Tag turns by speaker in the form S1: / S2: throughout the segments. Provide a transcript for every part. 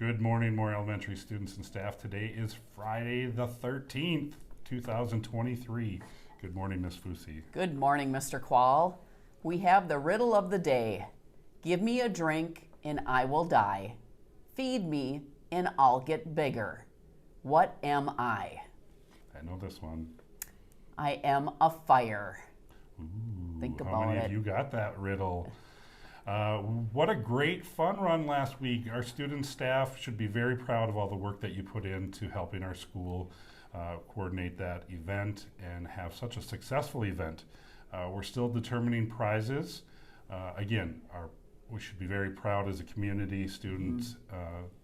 S1: Good morning, Moore Elementary students and staff. Today is Friday the 13th, 2023. Good morning, Miss Fusi.
S2: Good morning, Mr. Quall. We have the riddle of the day. Give me a drink and I will die. Feed me and I'll get bigger. What am I?
S1: I know this one.
S2: I am a fire.
S1: Ooh,
S2: Think
S1: how
S2: about
S1: many
S2: it.
S1: of you got that riddle? What a great fun run last week. Our student staff should be very proud of all the work that you put into helping our school coordinate that event and have such a successful event. We're still determining prizes. We should be very proud as a community, students,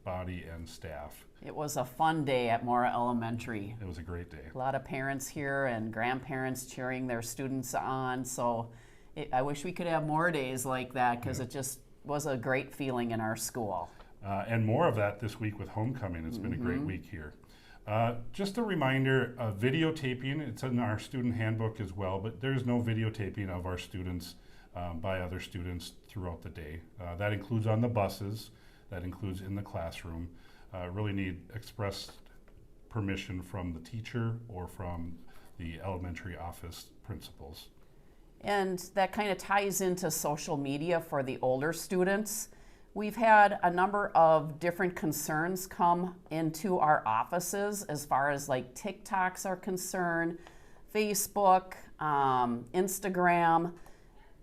S1: body, and staff.
S2: It was a fun day at Mora Elementary.
S1: It was a great day.
S2: A lot of parents here and grandparents cheering their students on. So I wish we could have more days like that because it just was a great feeling in our school.
S1: And more of that this week with homecoming. It's been a great week here. Just a reminder, videotaping, it's in our student handbook as well, but there's no videotaping of our students by other students throughout the day. That includes on the buses, that includes in the classroom. Really need express permission from the teacher or from the elementary office principals.
S2: And that kind of ties into social media for the older students. We've had a number of different concerns come into our offices as far as like TikToks are concerned, Facebook, Instagram.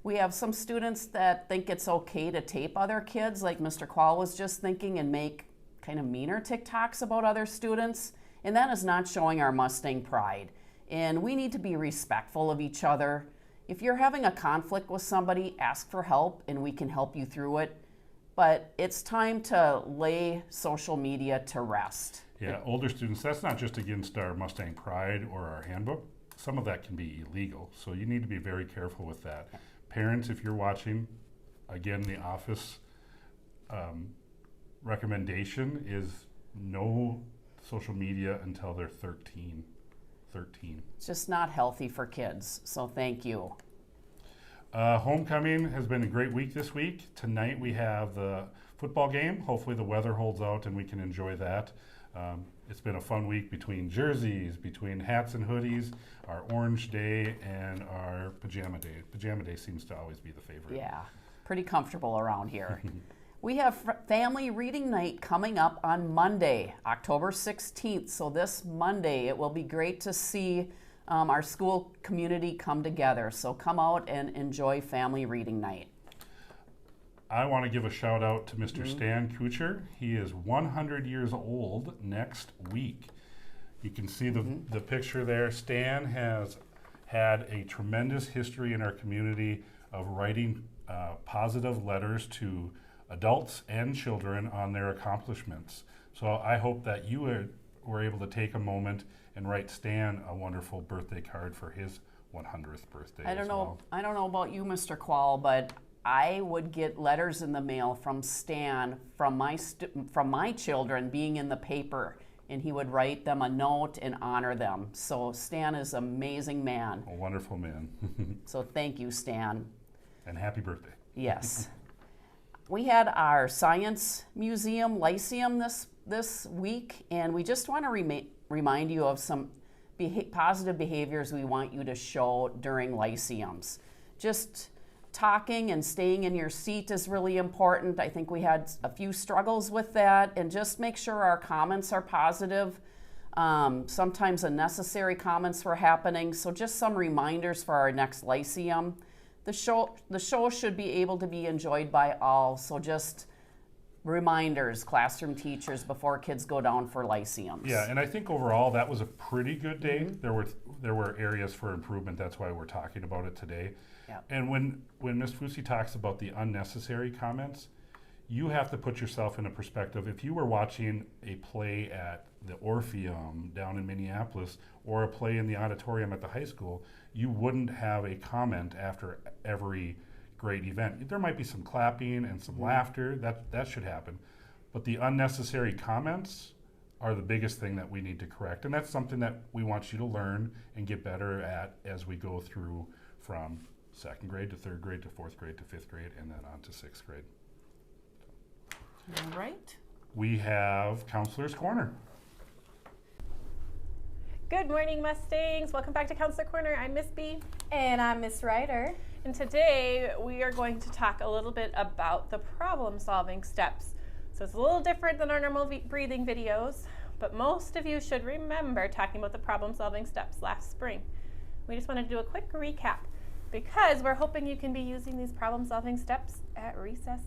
S2: We have some students that think it's okay to tape other kids, like Mr. Quall was just thinking, and make kind of meaner TikToks about other students. And that is not showing our Mustang pride. And we need to be respectful of each other. If you're having a conflict with somebody, ask for help and we can help you through it. But it's time to lay social media to rest.
S1: Yeah, older students, that's not just against our Mustang Pride or our handbook. Some of that can be illegal, so you need to be very careful with that. Parents, if you're watching, again, the office recommendation is no social media until they're 13.
S2: It's just not healthy for kids, so thank you.
S1: Homecoming has been a great week this week. Tonight we have the football game. Hopefully the weather holds out and we can enjoy that. It's been a fun week between jerseys, between hats and hoodies, our orange day, and our pajama day. Pajama day seems to always be the favorite.
S2: Yeah, pretty comfortable around here. We have family reading night coming up on Monday, October 16th. So this Monday, it will be great to see our school community come together. So come out and enjoy family reading night.
S1: I want to give a shout out to Mr. Stan Kuchar. He is 100 years old next week. You can see the picture there. Stan has had a tremendous history in our community of writing positive letters to adults and children on their accomplishments. So I hope that you were able to take a moment and write Stan a wonderful birthday card for his 100th birthday.
S2: I don't know about you, Mr. Quall, but I would get letters in the mail from Stan from my children being in the paper, and he would write them a note and honor them. So Stan is an amazing man.
S1: A wonderful man.
S2: So thank you, Stan.
S1: And happy birthday.
S2: Yes. We had our Science Museum Lyceum this week, and we just want to remind you of some positive behaviors we want you to show during Lyceums. Just talking and staying in your seat is really important. I think we had a few struggles with that, and just make sure our comments are positive. Sometimes unnecessary comments were happening, so just some reminders for our next Lyceum. The show should be able to be enjoyed by all, so just reminders, classroom teachers, before kids go down for Lyceums.
S1: Yeah, and I think overall that was a pretty good day. There were areas for improvement. That's why we're talking about it today.
S2: Yeah.
S1: And when Ms. Fusi talks about the unnecessary comments, you have to put yourself in a perspective. If you were watching a play at the Orpheum down in Minneapolis or a play in the auditorium at the high school, you wouldn't have a comment after every great event. There might be some clapping and some laughter, that should happen. But the unnecessary comments are the biggest thing that we need to correct. And that's something that we want you to learn and get better at as we go through from second grade to third grade to fourth grade to fifth grade and then on to sixth grade.
S2: All right.
S1: we have Counselor's Corner.
S3: Good morning, Mustangs. Welcome back to Counselor Corner. I'm Miss B.
S4: And I'm Miss Ryder.
S3: And today we are going to talk a little bit about the problem-solving steps. So it's a little different than our normal breathing videos, but most of you should remember talking about the problem-solving steps last spring. We just wanted to do a quick recap because we're hoping you can be using these problem-solving steps at recess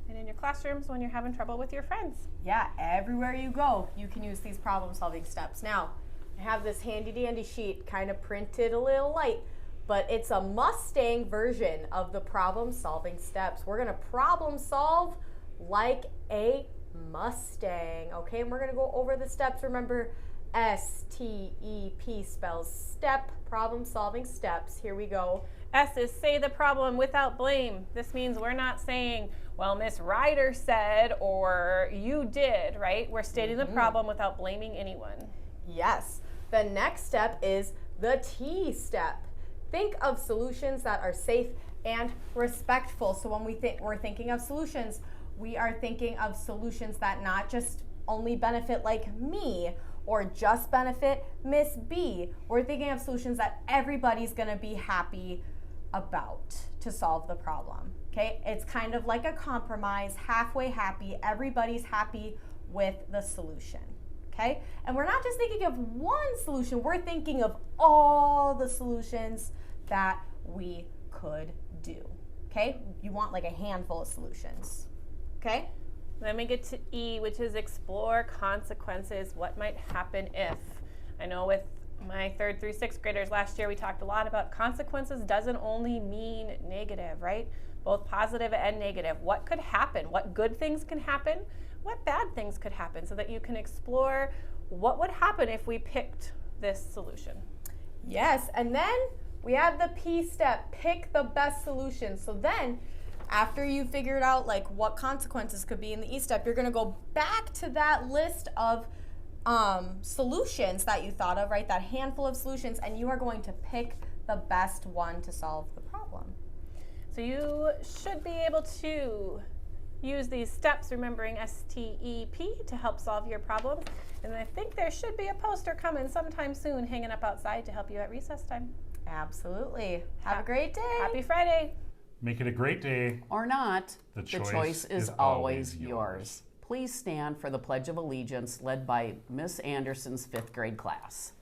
S3: and in your classrooms when you're having trouble with your friends.
S4: Yeah, everywhere you go, you can use these problem-solving steps. Now, I have this handy-dandy sheet kind of printed a little light, but it's a Mustang version of the problem-solving steps. We're gonna problem solve like a Mustang, okay? And we're gonna go over the steps. Remember, S-T-E-P spells step, problem-solving steps. Here we go.
S3: S is say the problem without blame. This means we're not saying, well, Miss Ryder said, or you did, right? We're stating the problem without blaming anyone.
S4: Yes. The next step is the T step. Think of solutions that are safe and respectful. So when we're thinking of solutions, we are thinking of solutions that not just only benefit like me or just benefit Miss B. We're thinking of solutions that everybody's gonna be happy about to solve the problem, okay? It's kind of like a compromise, halfway happy, everybody's happy with the solution, okay? And we're not just thinking of one solution, we're thinking of all the solutions that we could do, okay? You want like a handful of solutions, okay?
S3: Then we get to E, which is explore consequences. What might happen if? I know with my 3rd through 6th graders last year, we talked a lot about consequences doesn't only mean negative, right? Both positive and negative. What could happen? What good things can happen? What bad things could happen? So that you can explore what would happen if we picked this solution.
S4: Yes, and then we have the P step, pick the best solution. So then, after you figured out like what consequences could be in the E step, you're gonna go back to that list of solutions that you thought of, right? That handful of solutions, and you are going to pick the best one to solve the problem.
S3: So you should be able to use these steps, remembering S-T-E-P, to help solve your problems. And I think there should be a poster coming sometime soon hanging up outside to help you at recess time.
S4: Absolutely. Have a great day.
S3: Happy Friday.
S1: Make it a great day.
S2: Or not,
S1: The
S2: the
S1: choice
S2: choice
S1: is
S2: is always yours. Please stand for the Pledge of Allegiance led by Miss Anderson's 5th grade class.